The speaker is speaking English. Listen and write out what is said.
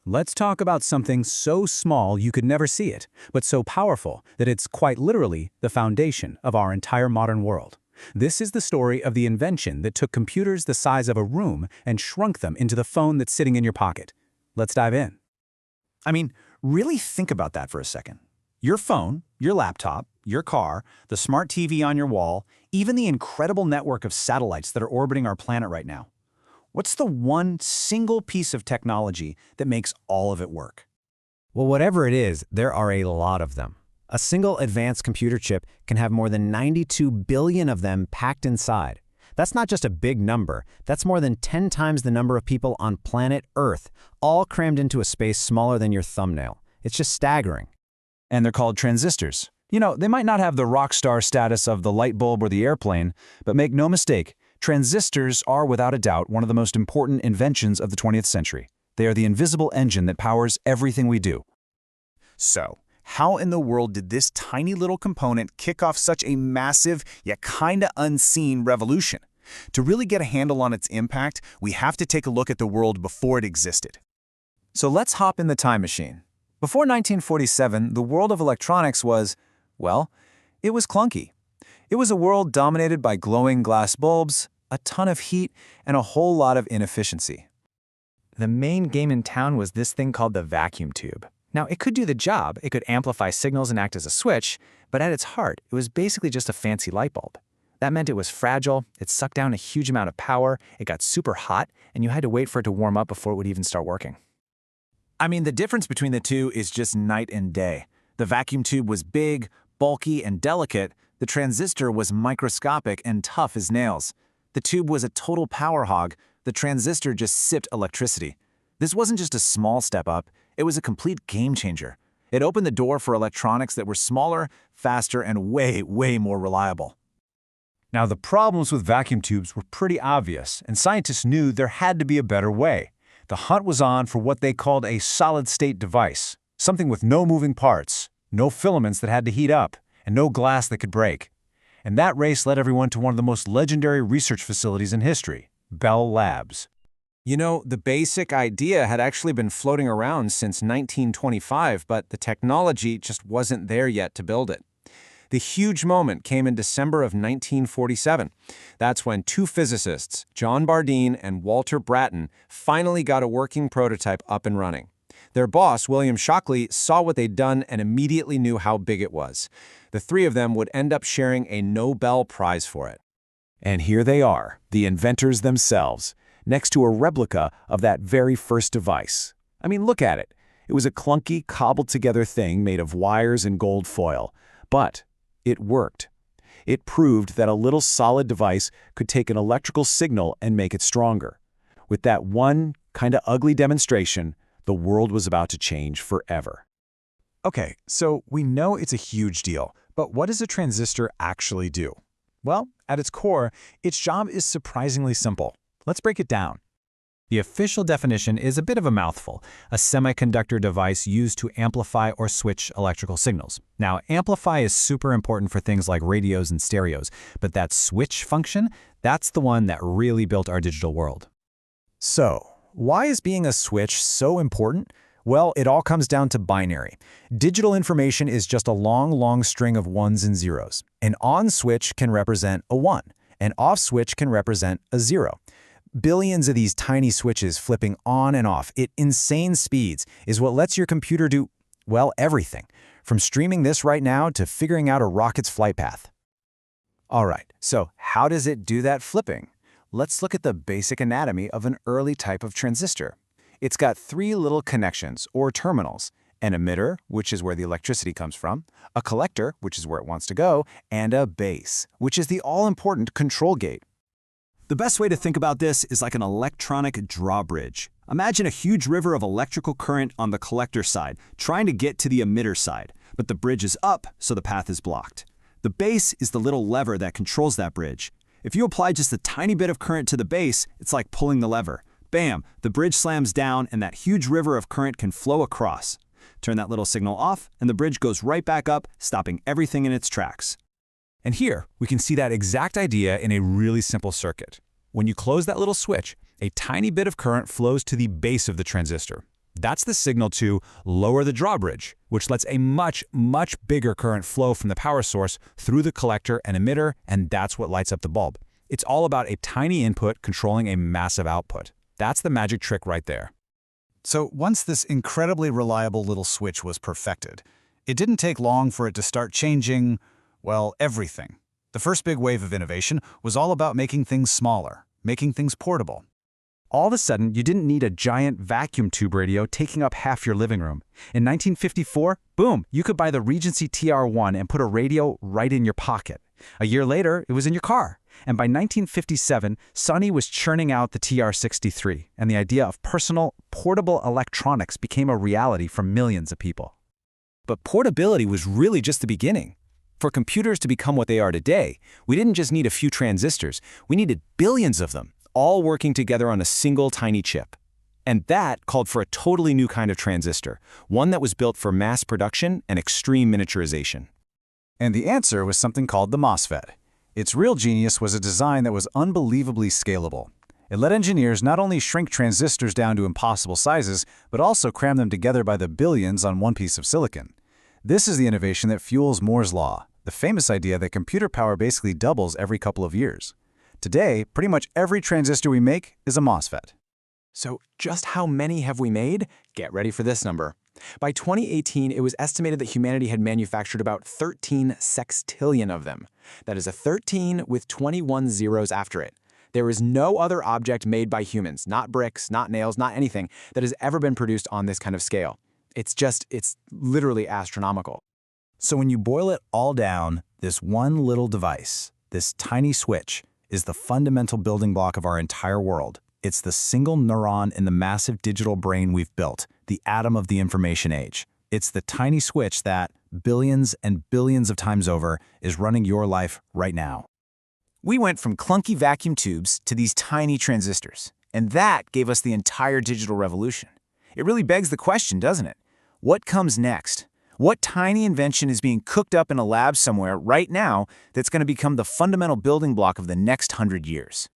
Let's talk about something so small you could never see it, but so powerful that it's quite literally the foundation of our entire modern world. This is the story of the invention that took computers the size of a room and shrunk them into the phone that's sitting in your pocket. Let's dive in. I mean, really think about that for a second. Your phone, your laptop, your car, the smart TV on your wall, even the incredible network of satellites that are orbiting our planet right now. What's the one single piece of technology that makes all of it work? Well, whatever it is, there are a lot of them. A single advanced computer chip can have more than 92 billion of them packed inside. That's not just a big number, that's more than 10 times the number of people on planet Earth, all crammed into a space smaller than your thumbnail. It's just staggering. And they're called transistors. You know, they might not have the rock star status of the light bulb or the airplane, but make no mistake, transistors are without a doubt one of the most important inventions of the 20th century. They are the invisible engine that powers everything we do. So, how in the world did this tiny little component kick off such a massive, yet kinda unseen revolution? To really get a handle on its impact, we have to take a look at the world before it existed. So let's hop in the time machine. Before 1947, the world of electronics was, well, it was clunky. It was a world dominated by glowing glass bulbs, a ton of heat, and a whole lot of inefficiency. The main game in town was this thing called the vacuum tube. Now, it could do the job, it could amplify signals and act as a switch, but at its heart, it was basically just a fancy light bulb. That meant it was fragile, it sucked down a huge amount of power, it got super hot, and you had to wait for it to warm up before it would even start working. I mean, the difference between the two is just night and day. The vacuum tube was big, bulky, and delicate. The transistor was microscopic and tough as nails. The tube was a total power hog. The transistor just sipped electricity. This wasn't just a small step up, it was a complete game changer. It opened the door for electronics that were smaller, faster, and way more reliable. Now, the problems with vacuum tubes were pretty obvious, and scientists knew there had to be a better way. The hunt was on for what they called a solid-state device, something with no moving parts, no filaments that had to heat up, and no glass that could break. And that race led everyone to one of the most legendary research facilities in history, Bell Labs. You know, the basic idea had actually been floating around since 1925, but the technology just wasn't there yet to build it. The huge moment came in December of 1947. That's when two physicists, John Bardeen and Walter Brattain, finally got a working prototype up and running. Their boss, William Shockley, saw what they'd done and immediately knew how big it was. The three of them would end up sharing a Nobel Prize for it. And here they are, the inventors themselves, next to a replica of that very first device. I mean, look at it. It was a clunky, cobbled-together thing made of wires and gold foil. But it worked. It proved that a little solid device could take an electrical signal and make it stronger. With that one kinda ugly demonstration, the world was about to change forever. Okay, so we know it's a huge deal, but what does a transistor actually do? Well, at its core, its job is surprisingly simple. Let's break it down. The official definition is a bit of a mouthful, a semiconductor device used to amplify or switch electrical signals. Now, amplify is super important for things like radios and stereos, but that switch function, that's the one that really built our digital world. So, why is being a switch so important? Well, it all comes down to binary. Digital information is just a long string of ones and zeros. An on switch can represent a 1. An off switch can represent a 0. Billions of these tiny switches flipping on and off at insane speeds is what lets your computer do, well, everything, from streaming this right now to figuring out a rocket's flight path. All right, so how does it do that flipping? Let's look at the basic anatomy of an early type of transistor. It's got 3 little connections, or terminals: an emitter, which is where the electricity comes from, a collector, which is where it wants to go, and a base, which is the all-important control gate. The best way to think about this is like an electronic drawbridge. Imagine a huge river of electrical current on the collector side, trying to get to the emitter side, but the bridge is up, so the path is blocked. The base is the little lever that controls that bridge. If you apply just a tiny bit of current to the base, it's like pulling the lever. Bam! The bridge slams down and that huge river of current can flow across. Turn that little signal off, and the bridge goes right back up, stopping everything in its tracks. And here, we can see that exact idea in a really simple circuit. When you close that little switch, a tiny bit of current flows to the base of the transistor. That's the signal to lower the drawbridge, which lets a much, much bigger current flow from the power source through the collector and emitter, and that's what lights up the bulb. It's all about a tiny input controlling a massive output. That's the magic trick right there. So once this incredibly reliable little switch was perfected, it didn't take long for it to start changing, well, everything. The first big wave of innovation was all about making things smaller, making things portable. All of a sudden, you didn't need a giant vacuum tube radio taking up half your living room. In 1954, boom, you could buy the Regency TR1 and put a radio right in your pocket. A year later, it was in your car. And by 1957, Sony was churning out the TR63, and the idea of personal, portable electronics became a reality for millions of people. But portability was really just the beginning. For computers to become what they are today, we didn't just need a few transistors, we needed billions of them, all working together on a single tiny chip. And that called for a totally new kind of transistor, one that was built for mass production and extreme miniaturization. And the answer was something called the MOSFET. Its real genius was a design that was unbelievably scalable. It let engineers not only shrink transistors down to impossible sizes, but also cram them together by the billions on one piece of silicon. This is the innovation that fuels Moore's law, the famous idea that computer power basically doubles every couple of years. Today, pretty much every transistor we make is a MOSFET. So just how many have we made? Get ready for this number. By 2018, it was estimated that humanity had manufactured about 13 sextillion of them. That is a 13 with 21 zeros after it. There is no other object made by humans, not bricks, not nails, not anything, that has ever been produced on this kind of scale. It's literally astronomical. So when you boil it all down, this one little device, this tiny switch, is the fundamental building block of our entire world. It's the single neuron in the massive digital brain we've built, the atom of the information age. It's the tiny switch that, billions and billions of times over, is running your life right now. We went from clunky vacuum tubes to these tiny transistors, and that gave us the entire digital revolution. It really begs the question, doesn't it? What comes next? What tiny invention is being cooked up in a lab somewhere right now that's going to become the fundamental building block of the next 100 years?